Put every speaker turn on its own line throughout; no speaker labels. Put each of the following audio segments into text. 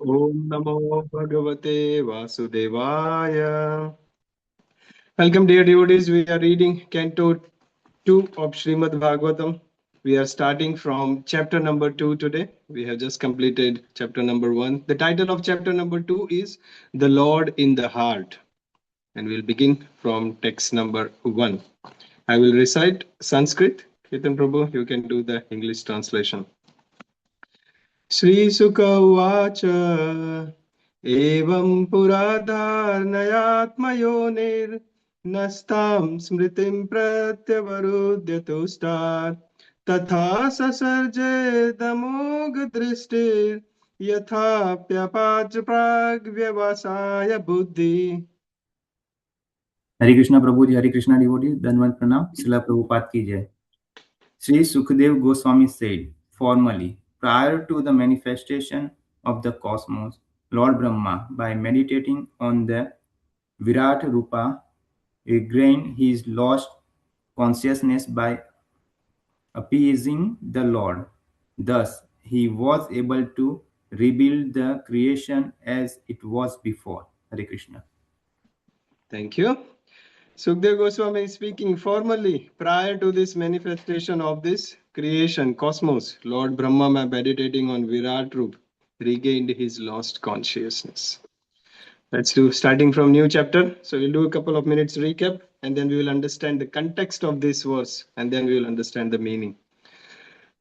Om Namo Bhagavate Vasudevaya. Welcome, dear devotees. We are reading Canto 2 of Srimad Bhagavatam. We are starting from chapter number 2 today. We have just completed chapter number 1. The title of chapter number 2 is The Lord in the Heart. And we'll begin from text number 1. I will recite Sanskrit. Ketan Prabhu, you can do the English translation. श्रीशुक उवाच एवं पुराधारणयात्मयोनिर्नस्तां स्मृतिं प्रत्यवरुध्य तुष्टात् तथा ससर्जेदमोघदृष्टिर्यथाप्यपाच प्राग्व्यवसाय बुद्धि.
हरे कृष्णा प्रभु जी, हरे Krishna devotee, धन्यवाद प्रणाम. श्रीला प्रभुपाद की जय. Sri Sukhadev Goswami said, formally, prior to the manifestation of the cosmos, Lord Brahma, by meditating on the Virat Rupa, regained his lost consciousness by appeasing the Lord. Thus, he was able to rebuild the creation as it was before. Hare Krishna.
Thank you. Sukdev Goswami is speaking formally prior to this manifestation of this creation, cosmos. Lord Brahma, by meditating on Virat Rup, regained his lost consciousness. Let's do starting from new chapter. So we'll do a couple of minutes recap and then we will understand the context of this verse and then we will understand the meaning.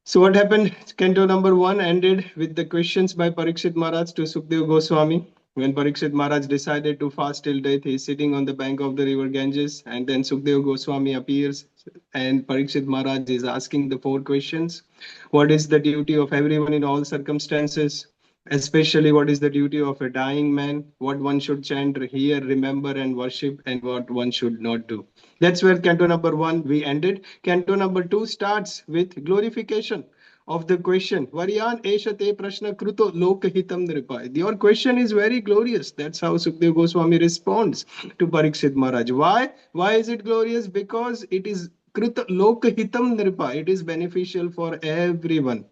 So what happened? Canto number 1 ended with the questions by Parikshit Maharaj to Sukdev Goswami. When Parikshit Maharaj decided to fast till death, he is sitting on the bank of the river Ganges, and then Sukdev Goswami appears, and Parikshit Maharaj is asking the 4 questions. What is the duty of everyone in all circumstances? Especially, what is the duty of a dying man? What one should chant, hear, remember, and worship, and what one should not do. That's where Canto number 1 we ended. Canto number 2 starts with glorification of the question. Varyan eshate prashna kruto lokahitam nripa. Your question is very glorious. That's how Sukdev Goswami responds to Parikshit Maharaj. Why? Why is it glorious? Because it is kruta lokahitam nripa. It is beneficial for everyone.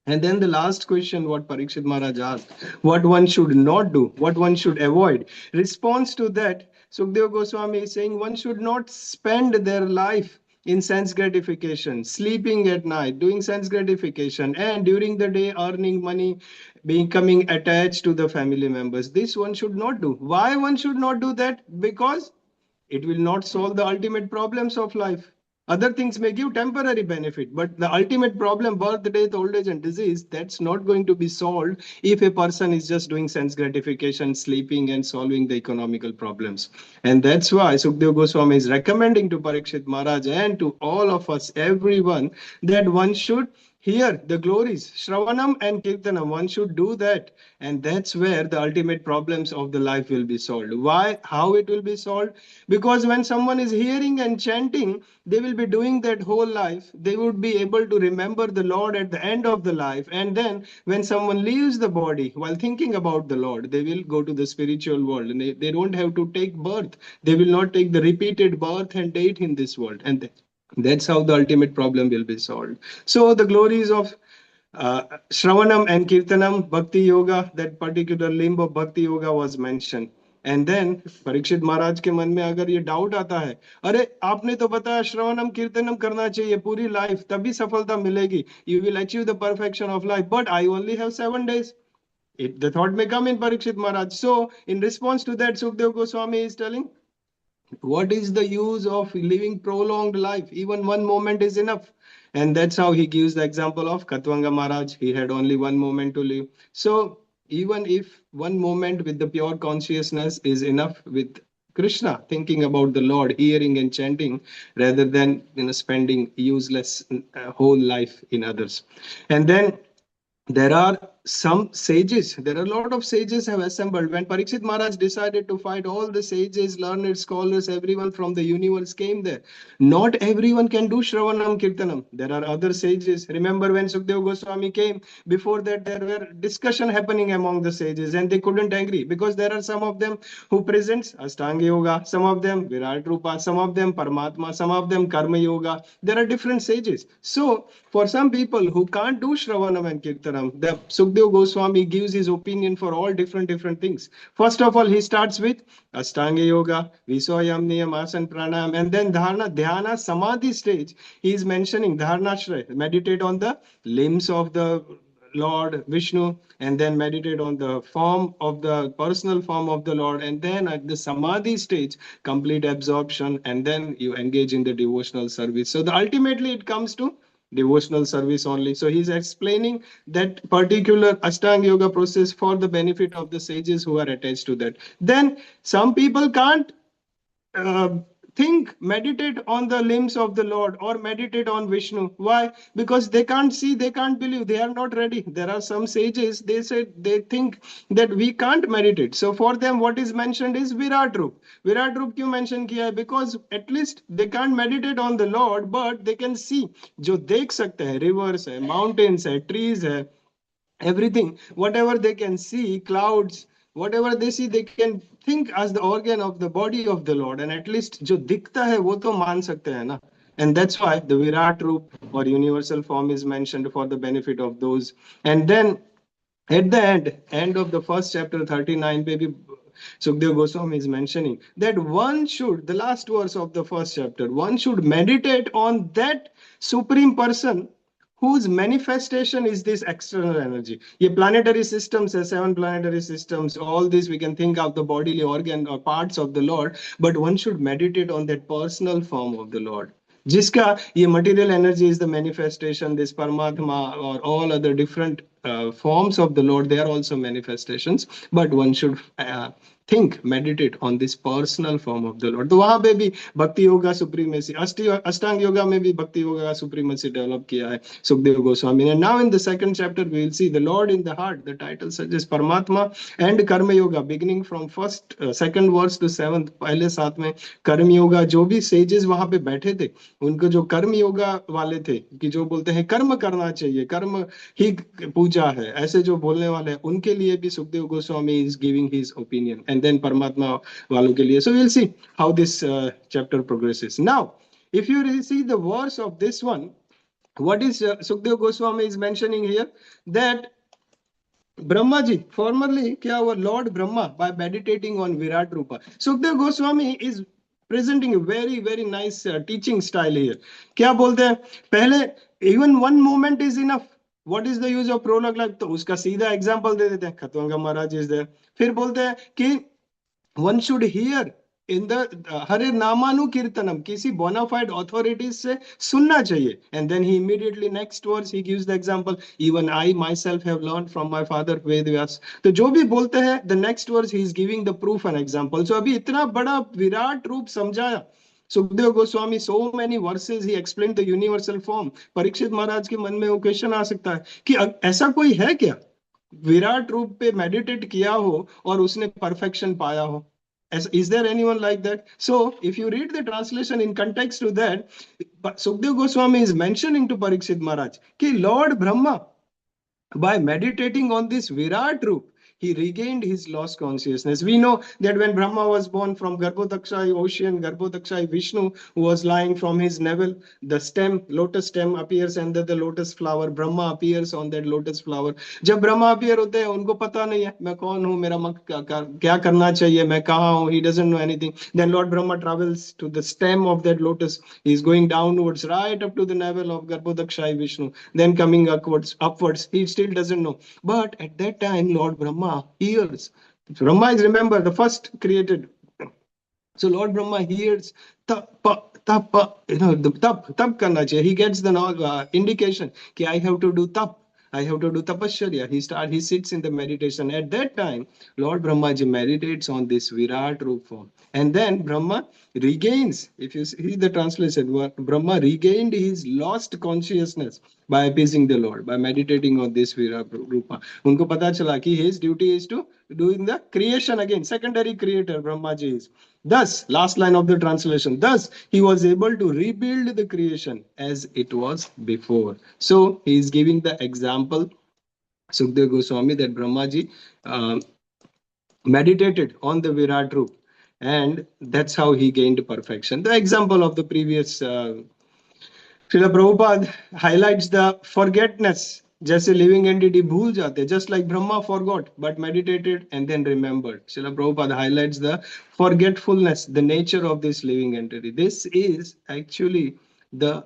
And then the last question, what Parikshit Maharaj asked, what one should not do, what one should avoid. Response to that, Sukdev Goswami is saying one should not spend their life in sense gratification, sleeping at night, doing sense gratification, and during the day earning money, becoming attached to the family members. This one should not do. Why one should not do that? Because it will not solve the ultimate problems of life. Other things may give temporary benefit, but the ultimate problem, birth, death, old age, and disease, that's not going to be solved if a person is just doing sense gratification, sleeping, and solving the economical problems. And that's why Sukdev Goswami is recommending to Parikshit Maharaj and to all of us, everyone, that one should hear the glories, Shravanam and Kirtanam. One should do that. And that's where the ultimate problems of the life will be solved. Why? How it will be solved? Because when someone is hearing and chanting, they will be doing that whole life. They would be able to remember the Lord at the end of the life. And then when someone leaves the body while thinking about the Lord, they will go to the spiritual world. And they don't have to take birth. They will not take the repeated birth and date in this world. And that's how the ultimate problem will be solved. So the glories of Shravanam and Kirtanam, Bhakti Yoga, that particular limb of Bhakti Yoga was mentioned. And then Parikshit Maharaj के मन में अगर ये doubt आता है, अरे आपने तो बताया श्रवणम कीर्तनम करना चाहिए पूरी लाइफ तभी सफलता मिलेगी, you will achieve the perfection of life, but I only have 7 days. The thought may come in Parikshit Maharaj. So in response to that, Sukdev Goswami is telling, what is the use of living prolonged life? Even one moment is enough. And that's how he gives the example of Katvanga Maharaj. He had only one moment to live. So even if one moment with the pure consciousness is enough with Krishna, thinking about the Lord, hearing and chanting, rather than spending useless whole life in others. And then there are some sages, there are a lot of sages have assembled. When Parikshit Maharaj decided to fight, all the sages, learned scholars, everyone from the universe came there. Not everyone can do Shravanam Kirtanam. There are other sages. Remember when Sukdev Goswami came, before that there were discussion happening among the sages and they couldn't agree because there are some of them who presents Ashtanga Yoga, some of them Virat Rupa, some of them Paramatma, some of them Karma Yoga. There are different sages. So for some people who can't do Shravanam and Kirtanam, the Sukdev Sukdev Goswami gives his opinion for all different things. First of all, he starts with Ashtanga Yoga, Visoyam Niyam, Asana Pranayam, and then Dharana, Dhyana, Samadhi stage. He is mentioning Dharana Shray, meditate on the limbs of the Lord Vishnu, and then meditate on the form of the personal form of the Lord, and then at the Samadhi stage, complete absorption, and then you engage in the devotional service. So ultimately it comes to devotional service only. So he's explaining that particular Ashtanga Yoga process for the benefit of the sages who are attached to that. Then some people can't uh, meditate on the limbs of the Lord or meditate on Vishnu. Why? Because they can't see, they can't believe, they are not ready. There are some sages, they say, they think that we can't meditate. So for them, what is mentioned is Virat Roop. Virat Roop क्यों mention किया है? Because at least they can't meditate on the Lord, but they can see. जो देख सकते हैं, rivers है, mountains है, trees है, everything, whatever they can see, clouds, whatever they see, they can think as the organ of the body of the Lord, and at least जो दिखता है वो तो मान सकते हैं ना. And that's why the Virat Roop or universal form is mentioned for the benefit of those. And then at the end of the first chapter 39, baby, Sukdev Goswami is mentioning that one should, the last verse of the first chapter, one should meditate on that supreme person whose manifestation is this external energy. ये planetary systems, 7 planetary systems, all this we can think of the bodily organ or parts of the Lord, but one should meditate on that personal form of the Lord. जिसका ये material energy is the manifestation, this Paramatma or all other different forms of the Lord, they are also manifestations, but one should think, meditate on this personal form of the Lord. तो वहां पे भी भक्ति yoga supremacy, अष्टांग योगा में भी भक्ति योगा का supremacy develop किया है सुखदेव गोस्वामी ने. Now in the second chapter we will see the Lord in the heart. The title suggests Paramatma and Karma Yoga, beginning from first second verse to seventh. पहले साथ में कर्म योगा, जो भी sages वहां पे बैठे थे, उनको जो कर्म योगा वाले थे कि जो बोलते हैं कर्म करना चाहिए, कर्म ही पूजा है, ऐसे जो बोलने वाले हैं, उनके लिए भी Sukhdev Goswami is giving his opinion. And then परमात्मा वालों के लिए. So we'll see how this chapter progresses. Now, if you see the verse of this one, what is Sukdev Goswami is mentioning here, that Brahma ji, formerly क्या हुआ, Lord Brahma, by meditating on Virat Rupa. Sukdev Goswami is presenting a very nice teaching style here. क्या बोलते हैं, पहले even one moment is enough. What is the use of prologue? like तो उसका सीधा example दे देते हैं, खतवंगा महाराज इज देयर. फिर बोलते हैं कि one should hear in the हरे नामानुकीर्तनम, किसी बोनाफाइड अथॉरिटीज से सुनना चाहिए. And then he immediately next verse he gives the example, even I myself have learned from my father Vedvyas. तो जो भी बोलते हैं, the next verse he is giving the proof and example. So अभी इतना बड़ा विराट रूप समझाया Sukhdev Goswami, so many verses he explained the universal form. Parikshit Maharaj के मन में वो क्वेश्चन आ सकता है कि ऐसा कोई है क्या विराट रूप पे मेडिटेट किया हो और उसने परफेक्शन पाया हो? Is there anyone like that? So if you read the translation in context to that, Sukdev Goswami is mentioning to Parikshit Maharaj कि Lord Brahma, by meditating on this Virat Roop, he regained his lost consciousness. We know that when Brahma was born, from Garbhodakshai ocean, Garbhodakshai Vishnu, who was lying from his navel, the stem, lotus stem appears under the lotus flower. Brahma appears on that lotus flower. जब Brahma appear होते हैं, उनको पता नहीं है मैं कौन हूँ, मेरा क्या करना चाहिए, मैं कहाँ हूँ. He doesn't know anything. Then Lord Brahma travels to the stem of that lotus. He is going downwards right up to the navel of Garbhodakshai Vishnu. Then coming upwards, he still doesn't know. But at that time, Lord Brahma hears. Brahma is, remember, the first created. So Lord Brahma hears tap, the tap karna chahiye. He gets the indication कि I have to do tap. I have to do tapasya. He sits in the meditation. At that time, Lord Brahmaji meditates on this Virat Roop form. And then Brahma regains, if you see the translation, Brahma regained his lost consciousness by appeasing the Lord, by meditating on this Virat Rupa. Unko pata chala ki his duty is to doing the creation again. Secondary creator Brahmaji is. Thus, last line of the translation, thus he was able to rebuild the creation as it was before. So he is giving the example, Sukdev Goswami, that Brahmaji meditated on the Virat Roop, and that's how he gained perfection. The example of the previous Srila Prabhupada highlights the forgetness जैसे living entity भूल जाते, just like Brahma forgot but meditated and then remembered. Srila Prabhupada highlights the forgetfulness, the nature of this living entity. This is actually the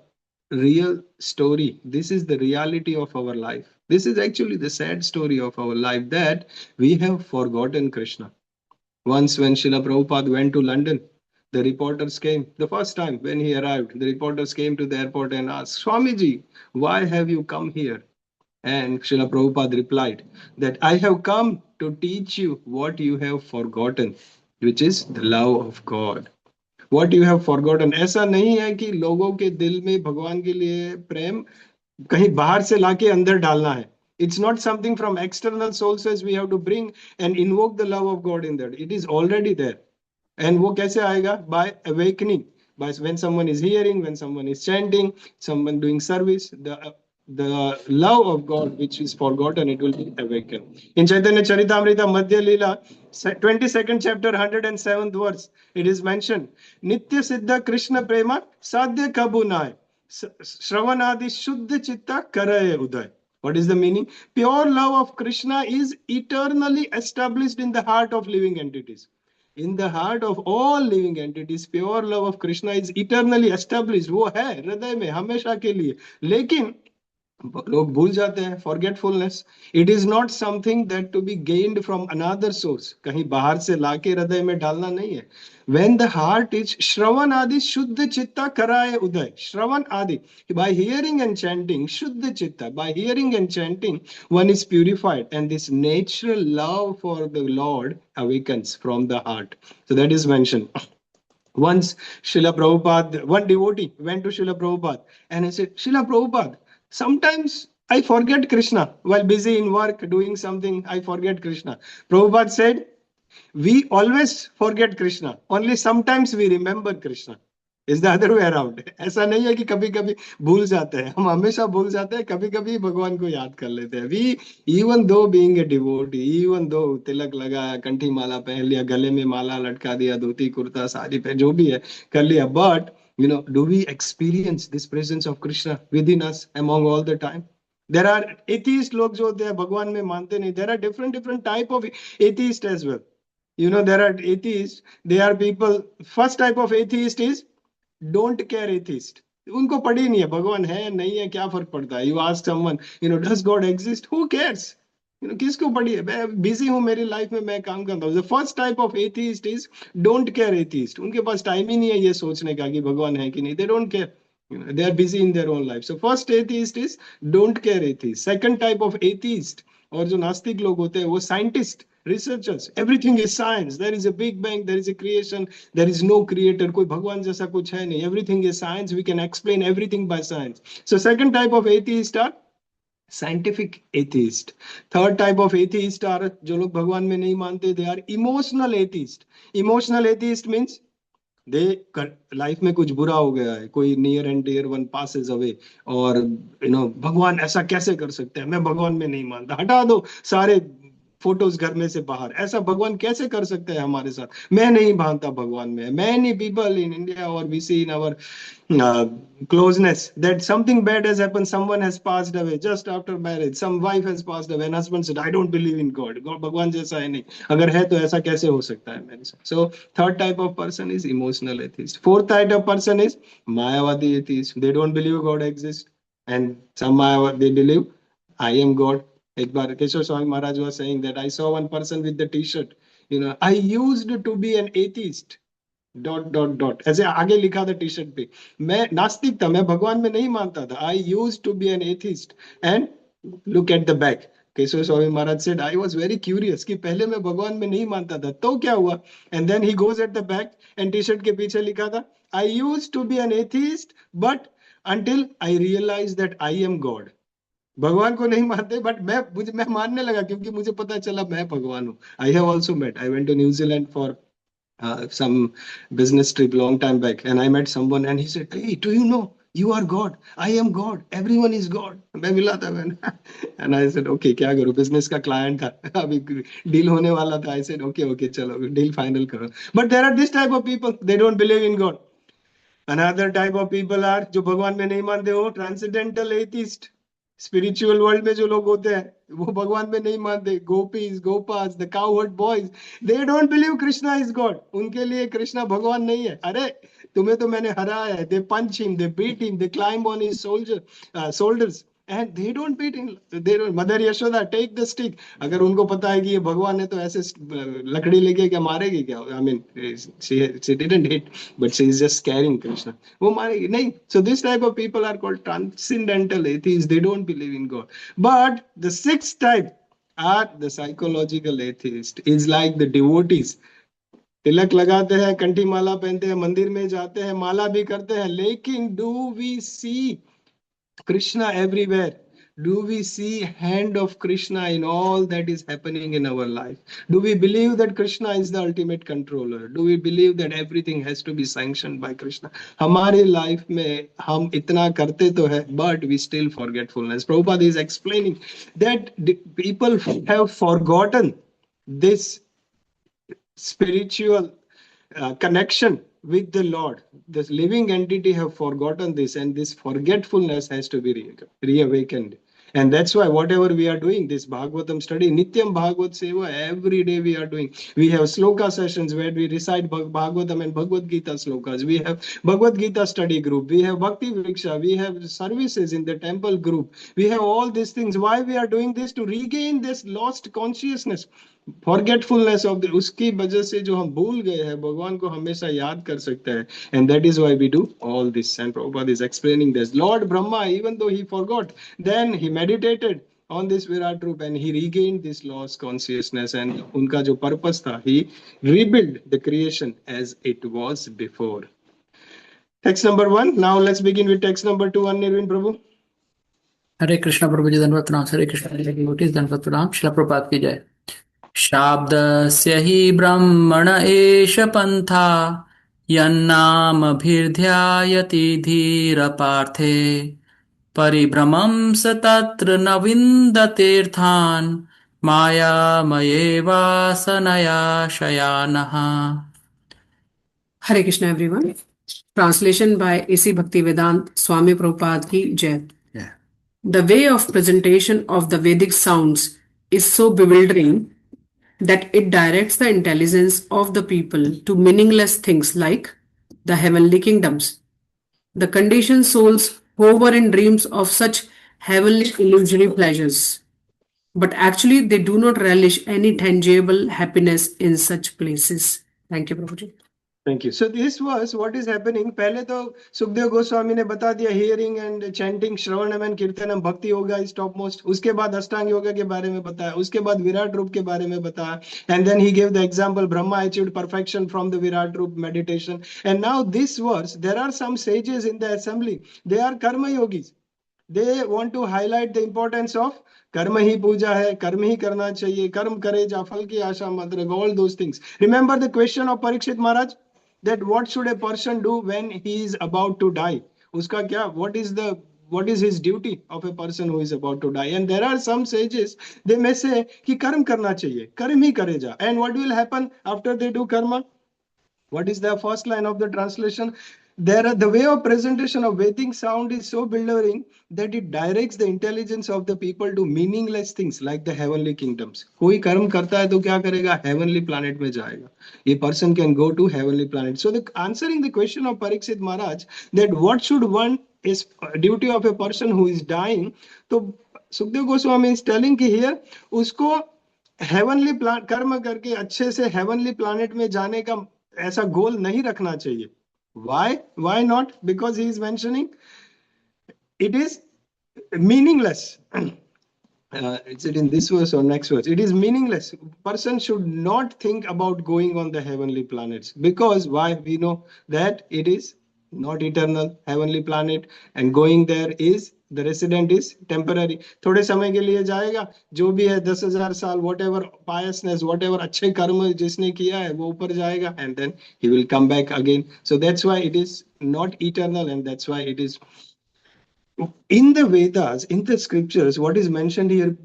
real story. This is the reality of our life. This is actually the sad story of our life, that we have forgotten Krishna. Once, when Srila Prabhupada went to London, the reporters came. The first time when he arrived, the reporters came to the airport and asked, Swamiji, why have you come here? And Srila Prabhupada replied that I have come to teach you what you have forgotten, which is the love of God. What you have forgotten. ऐसा नहीं है कि लोगों के दिल में भगवान के लिए प्रेम कहीं बाहर से लाके अंदर डालना है. It's not something from external sources we have to bring and invoke the love of God in that. It is already there. And वो कैसे आएगा? By awakening. By when someone is hearing, when someone is chanting, someone doing service, the love of God which is forgotten, it will be awakened. In Chaitanya Charitamrita Madhya Leela, 22nd chapter, 107th verse, it is mentioned, Nitya Siddha Krishna Prema Sadhya Kabhu Nai Shravanadi Shuddha Chitta Karaye Uday. What is the meaning? Pure love of Krishna is eternally established in the heart of living entities. In the heart of all living entities, pure love of Krishna is eternally established. वो है हृदय में हमेशा के लिए. लेकिन लोग भूल जाते हैं. Forgetfulness. It is not something that to be gained from another source. कहीं बाहर से लाके हृदय में डालना नहीं है. When the heart is Shravan Adi Shuddha Chitta Karaye Uday. Shravan Adi. By hearing and chanting, Shuddha Chitta. By hearing and chanting, one is purified, and this natural love for the Lord awakens from the heart. So that is mentioned. Once Srila Prabhupada, one devotee went to Srila Prabhupada and he said, Srila Prabhupada, sometimes I forget Krishna while busy in work, doing something, I forget Krishna. Prabhupada said, we always forget Krishna. Only sometimes we remember Krishna. Is the other way around. ऐसा नहीं है कि कभी कभी भूल जाते हैं. हम हमेशा भूल जाते हैं. कभी कभी भगवान को याद कर लेते हैं. We, even though being a devotee, even though तिलक लगाया, कंठी माला पहन लिया, गले में माला लटका दिया, धोती कुर्ता साड़ी पे जो भी है कर लिया, but do we experience this presence of Krishna within us among all the time? There are atheist लोग जो होते हैं भगवान में मानते नहीं. There are different type of atheist as well. There are atheists. They are people. First type of atheist is don't care atheist. उनको पड़ी नहीं है भगवान है नहीं है क्या फर्क पड़ता है. You ask someone, does God exist? Who cares? किसको पड़ी है? मैं बिजी हूँ मेरी लाइफ में, मैं काम करता हूँ. The first type of atheist is don't care atheist. उनके पास टाइम ही नहीं है ये सोचने का कि भगवान है कि नहीं. They don't care. They are busy in their own life. So first atheist is don't care atheist. Second type of atheist और जो नास्तिक लोग होते हैं वो scientist, researchers. Everything is science. There is a big bang, there is a creation, there is no creator. कोई भगवान जैसा कुछ है नहीं. Everything is science. We can explain everything by science. So second type of atheist are scientific atheist. Third type of atheist are जो लोग भगवान में नहीं मानते, they are emotional atheist. Emotional atheist means the life में कुछ बुरा हो गया है, कोई near and dear one passes away, और भगवान ऐसा कैसे कर सकते हैं, मैं भगवान में नहीं मानता, हटा दो सारे फोटोज घर में से बाहर, ऐसा भगवान कैसे कर सकते हैं हमारे साथ, मैं नहीं मानता भगवान में. मैनी पीपल इन इंडिया और we see in our closeness that something bad has happened, someone has passed away just after marriage, some wife has passed away and husband said I don't believe in God, भगवान जैसा है नहीं, अगर है तो ऐसा कैसे हो सकता है मेरे साथ. So third type of person is emotional atheist. Fourth type of person is mayavadi atheist. They don't believe God exists, and some they believe I am God. एक बार केशव स्वामी महाराज was saying that I saw one person with the t-shirt, I used to be an atheist dot dot dot ऐसे आगे लिखा था T shirt पे. मैं नास्तिक था, मैं भगवान में नहीं मानता था. I used to be an atheist and look at the back. Keshav Swami Maharaj said I was very curious कि पहले मैं भगवान में नहीं मानता था तो क्या हुआ. And then he goes at the back and T shirt के पीछे लिखा था I used to be an atheist but until I realise that I am God. भगवान को नहीं मानते बट मैं मानने लगा क्योंकि मुझे पता चला मैं भगवान हूँ. I have also met, I went to New Zealand for some business trip long time back, and I met someone and he said, hey, do you know you are God, I am God, everyone is God. मैं मिला था मैंने and I said okay क्या करूँ, business का client था अभी deal होने वाला था. I said okay चलो deal final करो. But there are this type of people, they don't believe in God. Another type of people are जो भगवान में नहीं मानते हो, transcendental atheist. स्पिरिचुअल वर्ल्ड में जो लोग होते हैं वो भगवान में नहीं मानते. Gopis, gopas, the cowherd boys, they don't believe Krishna is God. उनके लिए कृष्णा भगवान नहीं है. अरे तुम्हें तो मैंने हराया है. They punch him, they beat him, they climb on his shoulders and they don't beat him. They don't. Mother Yashoda take the stick. अगर उनको पता है कि ये भगवान है तो ऐसे लकड़ी लेके क्या मारेगी क्या? I mean she didn't hit but she is just carrying Krishna. वो मारेगी नहीं. So this type of people are called transcendental atheists. They don't believe in God. But the sixth type are the psychological atheists. Is like the devotees. तिलक लगाते हैं, कंठी माला पहनते हैं, मंदिर में जाते हैं, माला भी करते हैं, लेकिन do we see Krishna everywhere? Do we see hand of Krishna in all that is happening in our life? Do we believe that Krishna is the ultimate controller? Do we believe that everything has to be sanctioned by Krishna? हमारे life में हम इतना करते तो है, but we still forgetfulness. Prabhupada is explaining that people have forgotten this spiritual connection with the Lord. This living entity have forgotten this, and this forgetfulness has to be reawakened. And that's why whatever we are doing, this Bhagavatam study, Nityam Bhagavad Seva, every day we are doing. We have sloka sessions where we recite Bhagavatam and Bhagavad Gita slokas. We have Bhagavad Gita study group. We have Bhakti Vriksha. We have services in the temple group. We have all these things. Why we are doing this? To regain this lost consciousness. Forgetfulness of the, उसकी वजह से जो हम भूल गए हैं भगवान को हमेशा याद कर सकते हैं. And that is why we do all this. And Prabhupada is explaining this. Lord Brahma, even though he forgot, then he meditated on this Virat Roop and he regained this lost consciousness, and उनका जो purpose था, he rebuilt the creation as it was before. Text number 1. Now let's begin with text number 2. Nirvin Prabhu.
हरे कृष्णा प्रभु जी दंडवत प्रणाम. हरे कृष्णा जी दंडवत प्रणाम. श्रील प्रभुपाद की जय. शाब्दस्य हि ब्रह्मण एष पन्था यन्नामभिर्ध्यायति धीरपार्थे परिभ्रमं स तत्र न विन्दतीर्थान् मायामये वासनया शयानः.
Hare Krishna everyone. Translation by A.C. Bhaktivedant Swami Prabhupada ki Jai.
Yeah.
The way of presentation of the Vedic sounds is so bewildering that it directs the intelligence of the people to meaningless things like the heavenly kingdoms. The conditioned souls hover in dreams of such heavenly illusory pleasures, but actually they do not relish any tangible happiness in such places. Thank you, Prabhuji.
Thank you. So this was what is happening. पहले तो सुखदेव गोस्वामी ने बता दिया hearing and chanting, श्रवणम and कीर्तनम, भक्ति yoga is topmost. उसके बाद अष्टांग योगा के बारे में बताया, उसके बाद विराट रूप के बारे में बताया, and then he gave the example Brahma achieved perfection from the virat roop meditation. And now this verse, there are some sages in the assembly. They are karma yogis. They want to highlight the importance of कर्म ही पूजा है, कर्म ही करना चाहिए, कर्म करे जा फल की आशा मत रख, all those things. Remember the question of Parikshit Maharaj, that what should a person do when he is about to die? Uska kya, what is his duty of a person who is about to die? And there are some sages, they may say कि कर्म करना चाहिए, कर्म ही करे जा. And what will happen after they do karma? What is the first line of the translation? The way of presentation of Vedic sound is so bewildering that it directs the intelligence of the people to meaningless things like the heavenly kingdoms. कोई कर्म करता है तो क्या करेगा? Heavenly planet में जाएगा. A person can go to heavenly planet. So answering the question of Parikshit Maharaj, that what should one is duty of a person who is dying, तो Sukdev Goswami is telling कि here उसको heavenly कर्म करके अच्छे से heavenly planet में जाने का ऐसा गोल नहीं रखना चाहिए. Why not? Because he is mentioning it is meaningless. Is it in this verse or next verse? It is meaningless. Person should not think about going on the heavenly planets, because why? We know that it is not eternal heavenly planet, and going there is the resident is temporary. थोड़े समय के लिए जाएगा, जो भी है 10,000 साल, whatever piousness, whatever अच्छे कर्म जिसने किया है वो ऊपर जाएगा, and then he will come back again. So that's why it is not eternal, and that's why it is in the Vedas, in the scriptures, what is mentioned here,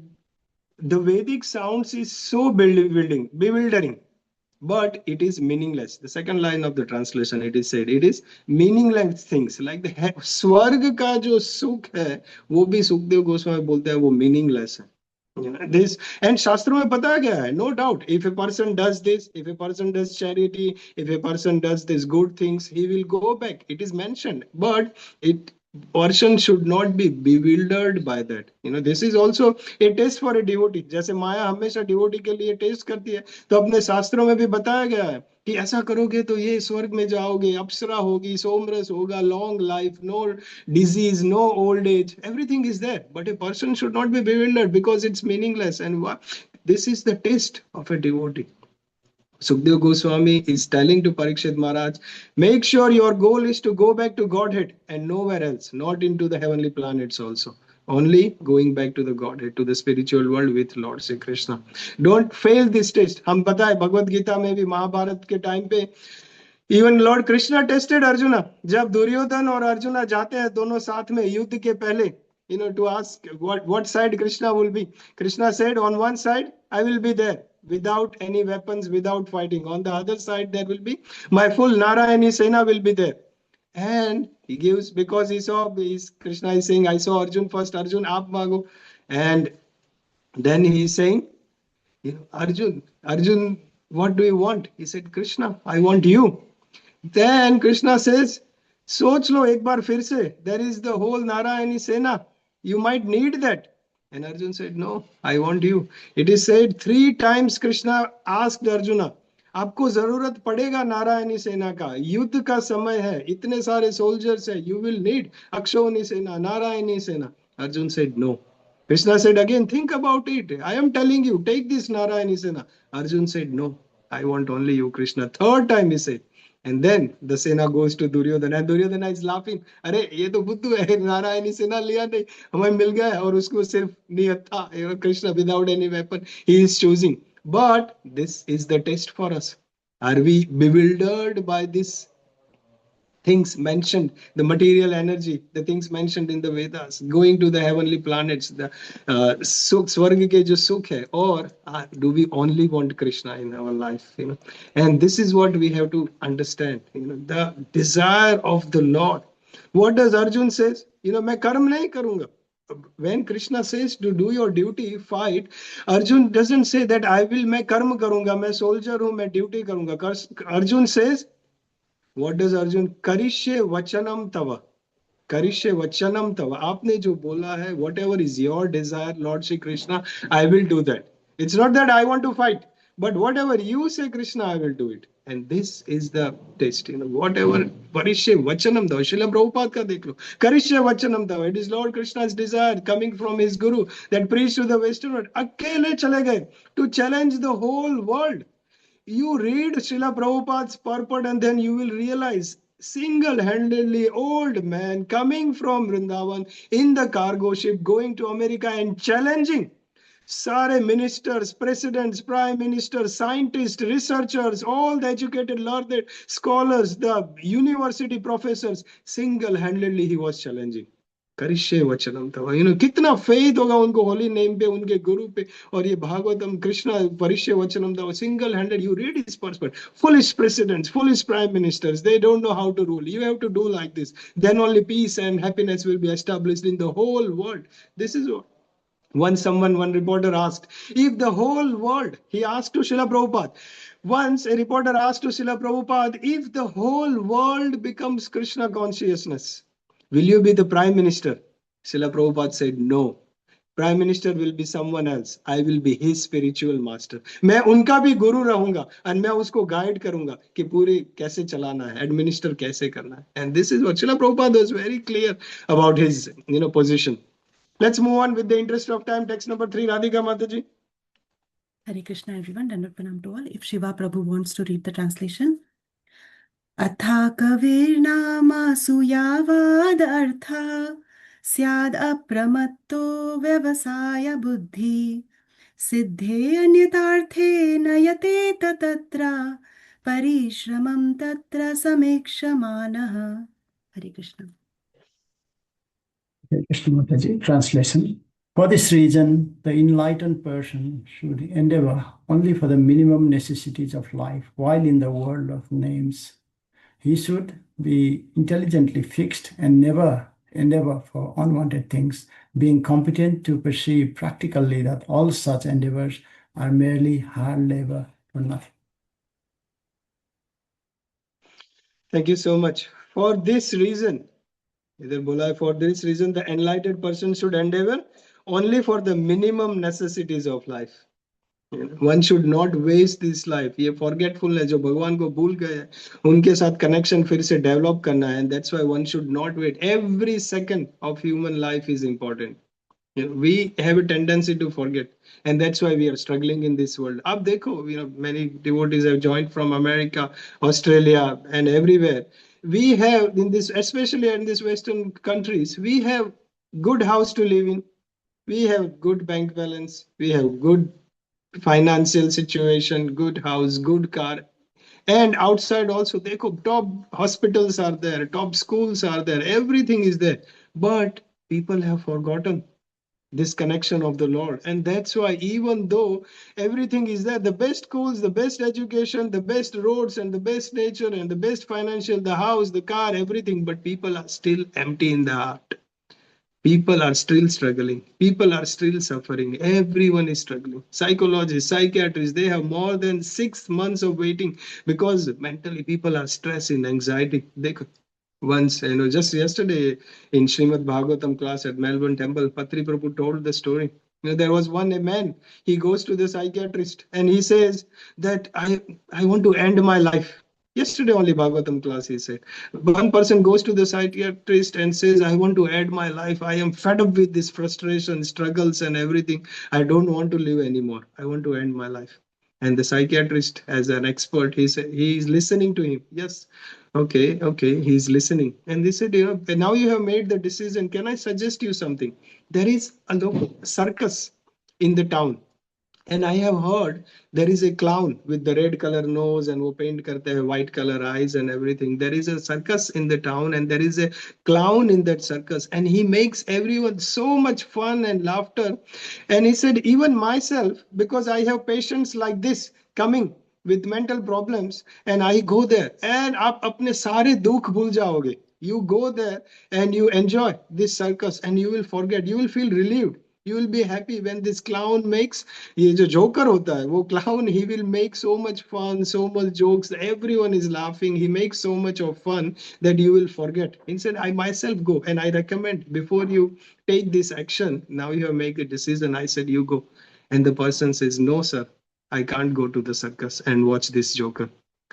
the Vedic sounds is so bewildering. but it is meaningless. The second line of the translation, it is said, it is meaningless things. Like the स्वर्ग का जो सुख है, वो भी सुखदेव गोस्वामी बोलते हैं वो meaningless है. You know, this and शास्त्रों में बताया गया है, no doubt. If a person does this, if a person does charity, if a person does these good things, he will go back. It is mentioned, but it person should not be bewildered by that. You know, this is also a test for a devotee. जैसे माया हमेशा devotee के लिए test करती है, तो अपने शास्त्रों में भी बताया गया है कि ऐसा करोगे तो ये स्वर्ग में जाओगे, अप्सरा होगी, सोमरस होगा, long life, no disease, no old age, everything is there. But a person should not be bewildered because it's meaningless. And this is the test of a devotee. Sukdev Goswami is telling to Parikshit Maharaj, make sure your goal is to go back to Godhead and nowhere else, not into the heavenly planets also. Only going back to the Godhead, to the spiritual world with Lord Sri Krishna. Don't fail this test. हम पता है भगवत गीता में भी महाभारत के time पे even Lord Krishna tested arjuna. जब दुर्योधन और अर्जुना जाते हैं दोनों साथ में युद्ध के पहले, to ask what side Krishna will be. Krishna said, on one side I will be there without any weapons, without fighting. On the other side there will be my full Narayani Sena will be there. And he gives, because he saw, Krishna is saying, I saw Arjun first, Arjun aap mago. And then he is saying, Arjun, what do you want? He said, Krishna, I want you. Then Krishna says, सोच लो एक बार फिर से, there is the whole Narayani Sena. You might need that. And Arjun said, no, I want you. It is said 3 times Krishna asked Arjuna, आपको जरूरत पड़ेगा नारायणी सेना का, युद्ध का समय है, इतने सारे सोल्जर्स है, you will need अक्षौनी सेना, नारायणी सेना. Arjun said, no. Krishna said again, think about it. I am telling you, take this Narayani Sena. Arjun said, no, I want only you, Krishna. 3rd time he said. And then the Sena goes to Duryodhana. And Duryodhana is laughing. अरे ये तो बुद्धू है, नारायणी सेना लिया नहीं, हमें मिल गया और उसको सिर्फ नियत था. Krishna without any weapon, he is choosing. But this is the test for us. Are we bewildered by this things mentioned, the material energy, the things mentioned in the Vedas, going to the heavenly planets, the swarga ke jo sukh hai, or do we only want Krishna in our life? And this is what we have to understand. The desire of the Lord. What does Arjun says? मैं कर्म नहीं करूंगा. When Krishna says to do your duty, fight, Arjun doesn't say that I will, मैं कर्म करूंगा, मैं soldier हूं, मैं duty करूंगा. Arjun says, what does Arjun? करिष्ये वचनम तव. करिष्ये वचनम तव. आपने जो बोला है, whatever is your desire, Lord Shri Krishna, I will do that. It's not that I want to fight, but whatever you say, Krishna, I will do it. And this is the test. Whatever करिष्ये वचनम तव. Srila Prabhupada का देख लो. करिष्ये वचनम तव. It is Lord Krishna's desire coming from his guru that preached to the Western world. अकेले चले गए to challenge the whole world. You read Srila Prabhupada's purport and then you will realize single-handedly old man coming from Vrindavan in the cargo ship going to America and challenging सारे ministers, presidents, prime ministers, scientists, researchers, all the educated, learned scholars, the university professors, single-handedly he was challenging. करिष्ये वचनम तव. कितना faith होगा उनको holy name पे, उनके गुरु पे. और ये भागवतम कृष्णा परिष्य वचनम तव, single handed. You read his पर्सपेक्ट. Foolish presidents, foolish prime ministers, they don't know how to rule. You have to do like this, then only peace and happiness will be established in the whole world. This is what one reporter asked, if the whole world, he asked to Srila Prabhupada, once a reporter asked to Srila Prabhupada, if the whole world becomes Krishna consciousness, will you be the prime minister? Srila Prabhupada said, no. Prime minister will be someone else. I will be his spiritual master. मैं उनका भी गुरु रहूंगा और मैं उसको guide करूंगा कि पूरे कैसे चलाना है, administer कैसे करना है. And this is what Srila Prabhupada was very clear about his position. Let's move on with the interest of time. Text number 3, Radhika Mataji.
Hare Krishna, everyone. Dandavat pranam to all. If Shiva Prabhu wants to read the translation. Atha kavirnamasu yavad artha syad apramatto vyavasaya buddhi siddhe anyatarthe nayate tatra parishramam tatra samekshamanah. Hare Krishna.
Krishna Mataji, translation.
For this reason, the enlightened person should endeavor only for the minimum necessities of life while in the world of names. He should be intelligently fixed and never endeavor for unwanted things, being competent to perceive practically that all such endeavors are merely hard labor for nothing.
Thank you so much. For this reason, for this reason, the enlightened person should endeavor only for the minimum necessities of life. One should not waste this life. ये forgetfulness जो भगवान को भूल गए उनके साथ connection फिर से develop करना है, and that's why one should not wait. Every second of human life is important. We have a tendency to forget, and that's why we are struggling in this world. Ab dekho, many devotees have joined from America, Australia, and everywhere. We have in this, especially in these Western countries, we have good house to live in. We have good bank balance. We have good financial situation, good house, good car. And outside also, dekho, top hospitals are there, top schools are there, everything is there. But people have forgotten this connection of the Lord. And that's why, even though everything is there, the best schools, the best education, the best roads, and the best nature, and the best financial, the house, the car, everything, but people are still empty in the heart. People are still struggling. People are still suffering. Everyone is struggling. Psychologists, psychiatrists, they have more than 6 months of waiting because mentally people are stressed in anxiety. They could once, just yesterday in Srimad Bhagavatam class at Melbourne Temple, Patri Prabhu told the story. There was a man, he goes to the psychiatrist and he says that I want to end my life. Yesterday only Bhagavatam class, he said. One person goes to the psychiatrist and says, I want to end my life. I am fed up with this frustration, struggles and everything. I don't want to live anymore. I want to end my life. And the psychiatrist, as an expert, he said, he is listening to him. Yes, okay, he's listening. And they said, now you have made the decision. Can I suggest you something? There is a local circus in the town. And I have heard there is a clown with the red color nose and wo paint karte hai, white color eyes and everything. There is a circus in the town and there is a clown in that circus and he makes everyone so much fun and laughter. And he said, even myself, because I have patients like this coming with mental problems and I go there and aap apne sare dukh bhul jaoge. You go there and you enjoy this circus and you will forget, you will feel relieved. You will be happy when this clown makes, ये जो joker होता है, वो clown, he will make so much fun, so much jokes, everyone is laughing, he makes so much of fun that you will forget. Instead, I myself go and I recommend before you take this action, now you have made a decision, I said you go. And the person says, no sir, I can't go to the circus and watch this joker.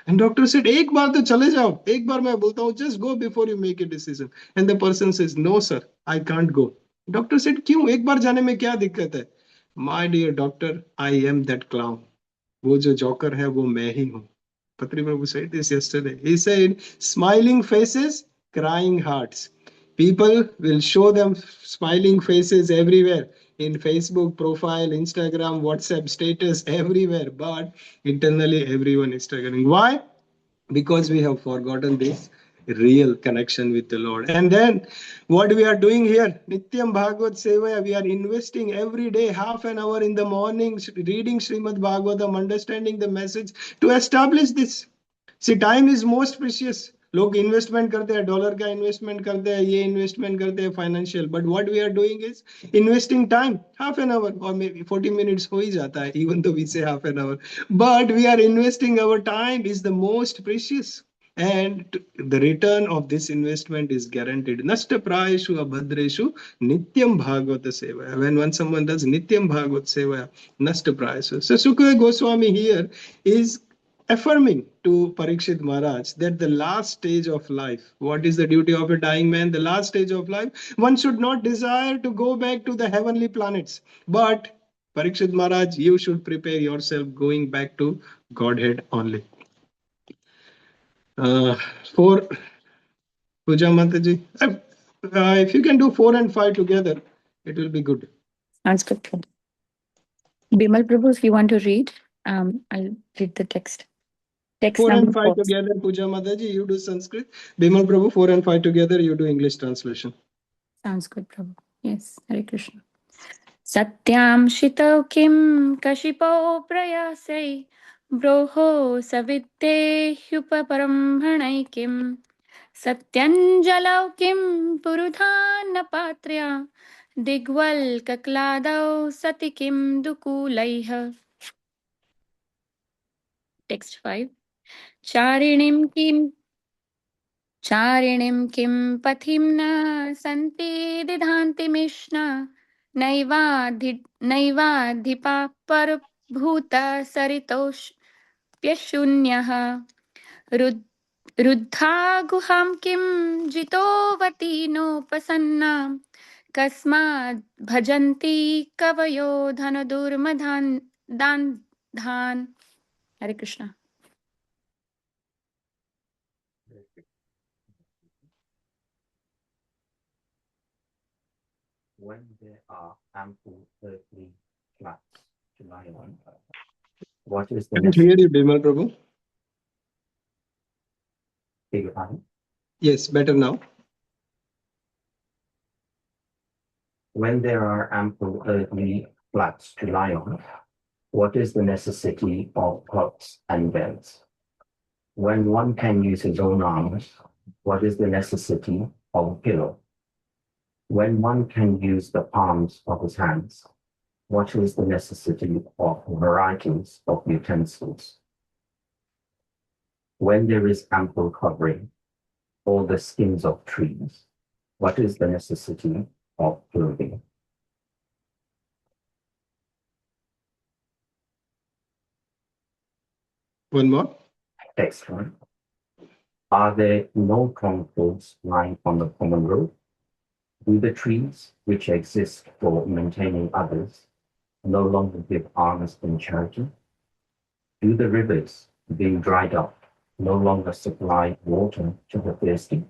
And doctor said, एक बार तो चले जाओ, एक बार मैं बोलता हूँ, just go before you make a decision. And the person says, no sir, I can't go. Doctor said, क्यों, एक बार जाने में क्या दिक्कत है? My dear doctor, I am that clown. वो जो joker है वो मैं ही हूँ. Patri Prabhu said this yesterday. He said, smiling faces, crying hearts. People will show them smiling faces everywhere in Facebook profile, Instagram, WhatsApp status, everywhere. But internally, everyone is struggling. Why? Because we have forgotten this real connection with the Lord. And then what we are doing here, Nityam Bhagavat Sevaya, we are investing every day half an hour in the morning, reading Srimad Bhagavatam, understanding the message to establish this. See, time is most precious. लोग investment करते हैं, dollar का investment करते हैं, ये investment करते हैं financial, but what we are doing is investing time, half an hour or may be 40 minutes हो ही जाता है, even though we say half an hour, but we are investing our time is the most precious. And the return of this investment is guaranteed. Nashta prayeshu abhadreshu nityam bhagavata sevaya. When someone does nityam bhagavata sevaya, nashta prayeshu. So Sukadeva Goswami here is affirming to Parikshit Maharaj that the last stage of life, what is the duty of a dying man? The last stage of life, one should not desire to go back to the heavenly planets. But Parikshit Maharaj, you should prepare yourself going back to Godhead only. For Puja Mataji, if you can do 4 and 5 together, it will be good.
Sounds good. Bimal Prabhu, if you want to read, I'll read the text. Text
4 and
number
5
4.
together, Puja Mataji, you do Sanskrit. Bimal Prabhu, 4 and 5 together, you do English translation.
Sounds good, Prabhu. Yes, Hare Krishna. सत्यां शितौ किं कशिपौ प्रयासै ब्रोहो सवित्तेह्युपब्रह्मणै किं सत्यञ्जलौ किं पुरुधान्नपात्र्या दिग्वल्कक्लादौ सति किं दुकूलैः. Text 5. चारिणीं किं पथिं न सन्ति दिधान्ति मिष्णा नैवाधिपा परभूत सरितोष्प्यशून्यः रुद्धा गुहां किं जितोवती नोपसन्ना कस्माद् भजन्ति कवयो धनुर्मधान् दान्धान्. हरे Krishna.
When there are ample earthly flats to lie on, what is the
Can't hear you, Bimal Prabhu.
Beg your pardon?
Yes, better now.
When there are ample earthly flats to lie on, what is the necessity of cots and beds? When one can use his own arms, what is the necessity of a pillow? When one can use the palms of his hands, what is the necessity of varieties of utensils? When there is ample covering, all the skins of trees, what is the necessity of clothing?
One more.
Text 1. Are there no cloths lying on the common road? Do the trees, which exist for maintaining others, no longer give alms in charity? Do the rivers, being dried up, no longer supply water to the thirsty?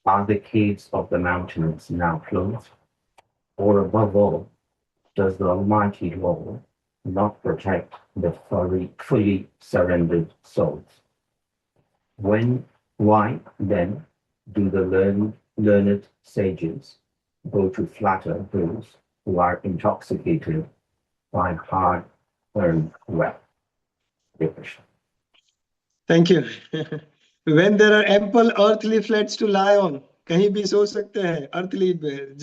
Are the caves of the mountains now closed? Or above all, does the Almighty Lord not protect the fully surrendered souls? Why then do the learned sages go to flatter those who are intoxicated by hard-earned wealth?
Thank you. When there are ample earthly flats to lie on, कहीं भी सो सकते हैं earthly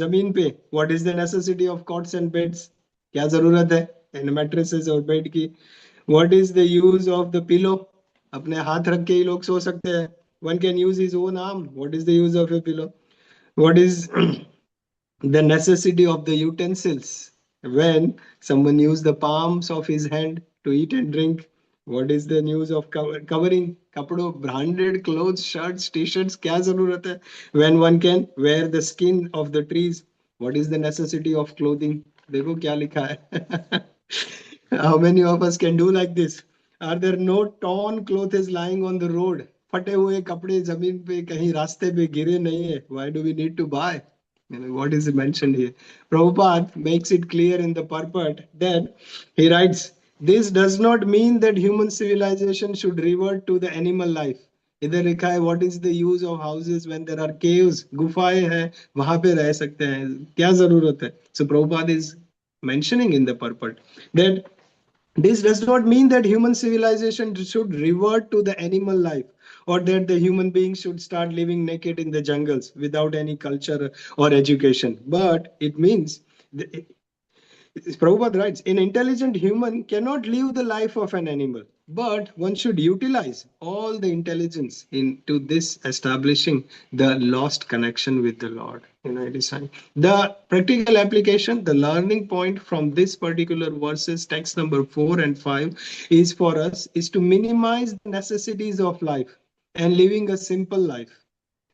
जमीन पे. What is the necessity of cots and beds? क्या जरूरत है इन mattresses और bed की? What is the use of the pillow? अपने हाथ रख के ही लोग सो सकते हैं. One can use his own arm. What is the use of a pillow? What is the necessity of the utensils? When someone use the palms of his hand to eat and drink, what is the news of covering? कपड़ों, branded clothes, shirts, t-shirts, क्या जरूरत है? When one can wear the skin of the trees, what is the necessity of clothing? देखो क्या लिखा है. How many of us can do like this? Are there no torn clothes lying on the road? फटे हुए कपड़े जमीन पे कहीं रास्ते पे गिरे नहीं है. Why do we need to buy? What is mentioned here? Prabhupada makes it clear in the purport that he writes, this does not mean that human civilization should revert to the animal life. इधर लिखा है, what is the use of houses when there are caves, गुफाएं हैं, वहां पे रह सकते हैं, क्या जरूरत है? So Prabhupada is mentioning in the purport that this does not mean that human civilization should revert to the animal life, or that the human beings should start living naked in the jungles without any culture or education. But it means, Prabhupada writes, an intelligent human cannot live the life of an animal, but one should utilize all the intelligence into this establishing the lost connection with the Lord. It is the practical application, the learning point from this particular verses, text number 4 and 5, is for us is to minimize the necessities of life and living a simple life.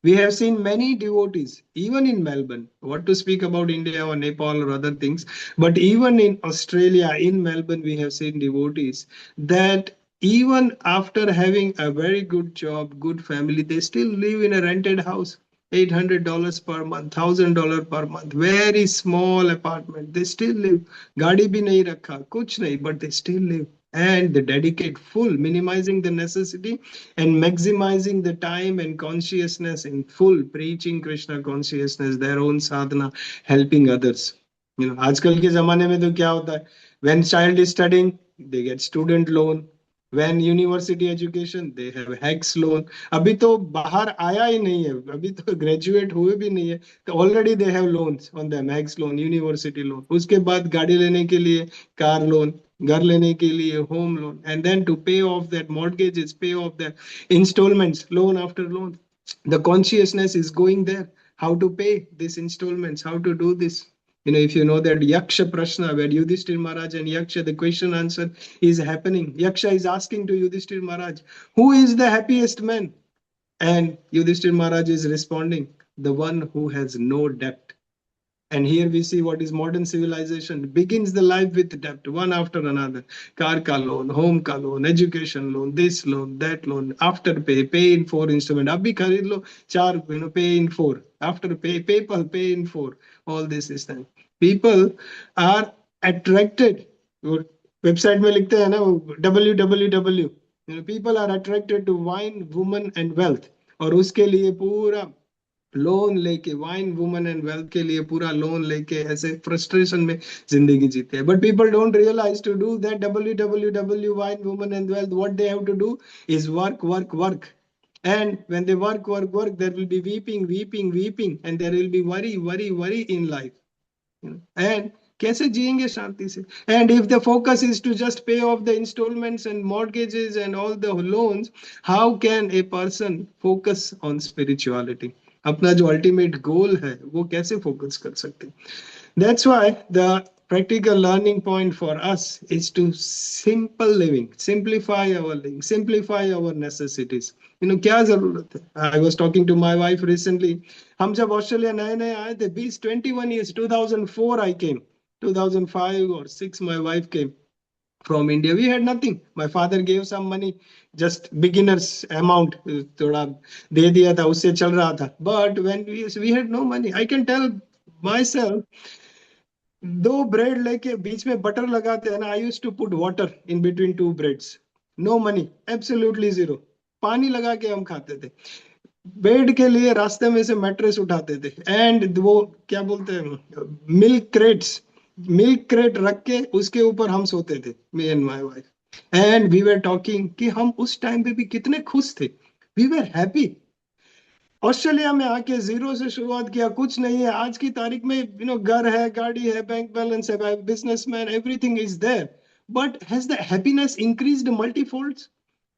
We have seen many devotees, even in Melbourne, what to speak about India or Nepal or other things, but even in Australia, in Melbourne, we have seen devotees that even after having a very good job, good family, they still live in a rented house. $800 per month, $1,000 per month, very small apartment. They still live. Gaadi bhi nahi rakha, kuch nahi, but they still live. And they dedicate full, minimizing the necessity and maximizing the time and consciousness in full, preaching Krishna consciousness, their own sadhana, helping others. आजकल के जमाने में तो क्या होता है, when child is studying they get student loan, when university education they have hex loan. अभी तो बाहर आया ही नहीं है, अभी तो ग्रेजुएट हुए भी नहीं है, तो already they have loans on them, hex loan, university loan, उसके बाद गाड़ी लेने के लिए कार लोन, घर लेने के लिए home loan, and then to pay off that mortgages, pay off that instalments, loan after loan. The consciousness is going there, how to pay these installments, how to do this. If you know that Yaksha Prashna, where Yudhishthir Maharaj and Yaksha, the question answer is happening. Yaksha is asking to Yudhishthir Maharaj, who is the happiest man? And Yudhishthir Maharaj is responding, the one who has no debt. And here we see what is modern civilization. Begins the life with debt, one after another. Car ka loan, home ka loan, education loan, this loan, that loan, after pay in 4 installment. Abhi kharid lo, 4, pay in 4. After PayPal, pay in 4. All this is time. People are attracted. Website में लिखते हैं ना, www. People are attracted to wine, woman and wealth. और उसके लिए पूरा loan लेके, wine, women and wealth के लिए पूरा लोन लेके ऐसे फ्रस्ट्रेशन में जिंदगी जीते हैं. But people don't realise to do that www wine, women and wealth, what they have to do is work work work. And when they work, there will be weeping, and there will be worry in life. And कैसे जिएंगे शांति से? And if the focus is to just pay off the installments and mortgages and all the loans, how can a person focus on spirituality? अपना जो ultimate goal है वो कैसे focus कर सकते? That's why the practical learning point for us is to simple living, simplify our living, simplify our necessities. क्या जरूरत है? I was talking to my wife recently. हम जब ऑस्ट्रेलिया नए नए आए थे, 21 years, 2004 I came, 2005 or 6 my wife came from India. We had nothing. My father gave some money, just beginners amount, थोड़ा दे दिया था, उससे चल रहा था. But when we had no money, I can tell myself, 2 bread लेके बीच में butter लगाते हैं ना, I used to put water in between 2 breads. No money, absolutely zero. पानी लगा के हम खाते थे. बेड के लिए रास्ते में से मैट्रेस उठाते थे, एंड वो क्या बोलते हैं, मिल्क क्रेट रख के उसके ऊपर हम सोते थे, me and my wife. And we were talking कि हम उस टाइम पे भी कितने खुश थे. We were happy. ऑस्ट्रेलिया में आके जीरो से शुरुआत किया, कुछ नहीं है. आज की तारीख में घर है, गाड़ी है, बैंक बैलेंस है, businessman, everything is there. But has the happiness increased multifolds?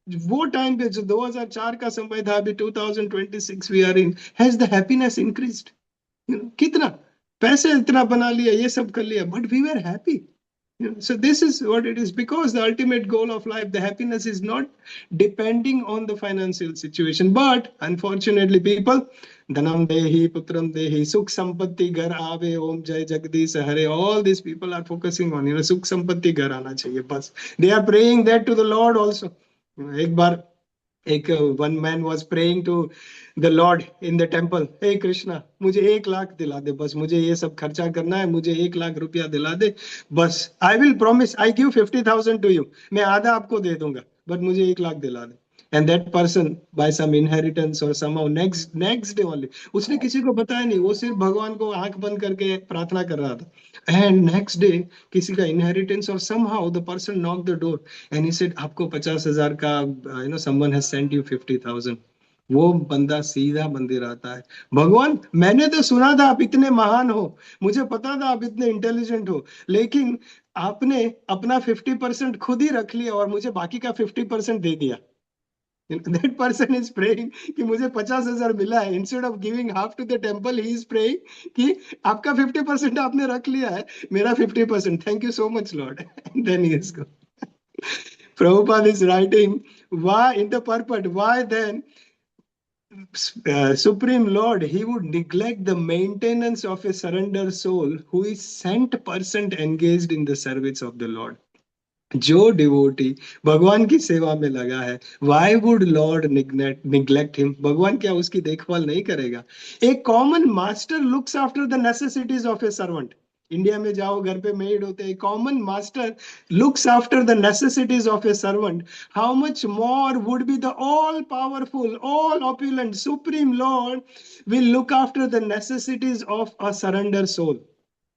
वो टाइम पे जो 2004 का समय था, अभी 2026 we are in, has the happiness increased? कितना पैसे इतना बना लिया, ये सब कर लिया, but we were happy. So this is what it is, because the ultimate goal of life, the happiness, is not depending on the financial situation. But unfortunately people, dhanam dehi putram dehi, sukh sampatti ghar aave, om jai jagdish hare, all these people are focusing on, sukh sampatti ghar aana chahiye, bas. They are praying that to the Lord also. एक बार one man was praying to the Lord in the temple, hey Krishna, मुझे 1 लाख दिला दे, बस मुझे ये सब खर्चा करना है, मुझे 1 लाख रुपया दिला दे बस. I will promise, I give 50,000 to you, मैं आधा आपको दे दूंगा, बट मुझे 1 लाख दिला दे. And that person, by some inheritance or somehow, next day only, उसने किसी को बताया नहीं, वो सिर्फ भगवान को आंख बंद करके प्रार्थना कर रहा था. And next day किसी का inheritance or somehow the person knocked the door and he said, आपको 50,000 का, someone has sent you 50,000. वो बंदा सीधा मंदिर आता है. भगवान, मैंने तो सुना था आप इतने महान हो, मुझे पता था आप इतने इंटेलिजेंट हो, लेकिन आपने अपना 50% खुद ही रख लिया और मुझे बाकी का 50% दे दिया. That person is praying कि मुझे 50,000 मिला है. Instead of giving half to the temple, he is praying कि आपका 50% आपने रख लिया है, मेरा 50%. Thank you so much, Lord. And then he is gone. Prabhupada is writing, why in the purport, why then Supreme Lord, he would neglect the maintenance of a surrender soul who is 100% engaged in the service of the Lord. जो devotee भगवान की सेवा में लगा है, why would Lord neglect him? भगवान क्या उसकी देखभाल नहीं करेगा? A common master looks after the necessities of a servant. India में जाओ, घर पे मेड होते हैं. Common master looks after the necessities of a servant. How much more would be the all powerful, all opulent, supreme Lord will look after the necessities of a surrender soul?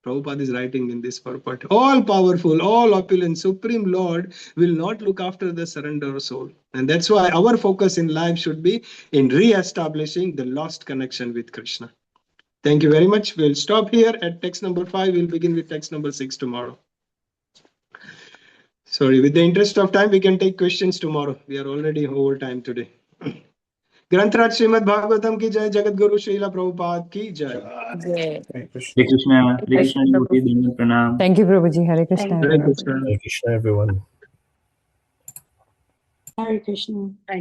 Prabhupada is writing in this purport. All powerful, all opulent, supreme Lord will not look after the surrender soul. And that's why our focus in life should be in re-establishing the lost connection with Krishna. Thank you very much. We'll stop here at text number 5. We'll begin with text number 6 tomorrow. Sorry, with the interest of time, we can take questions tomorrow. We are already over time today. ग्रंथराज Shrimad Bhagavatam की जय, जगत गुरु श्रीला प्रभुपाद की जय.
Hare Krishna devotee, Dandavat Pranam.
Thank you, Prabhuji. Hare Krishna.
Hare Krishna.
Hare Krishna, everyone.
Hare Krishna.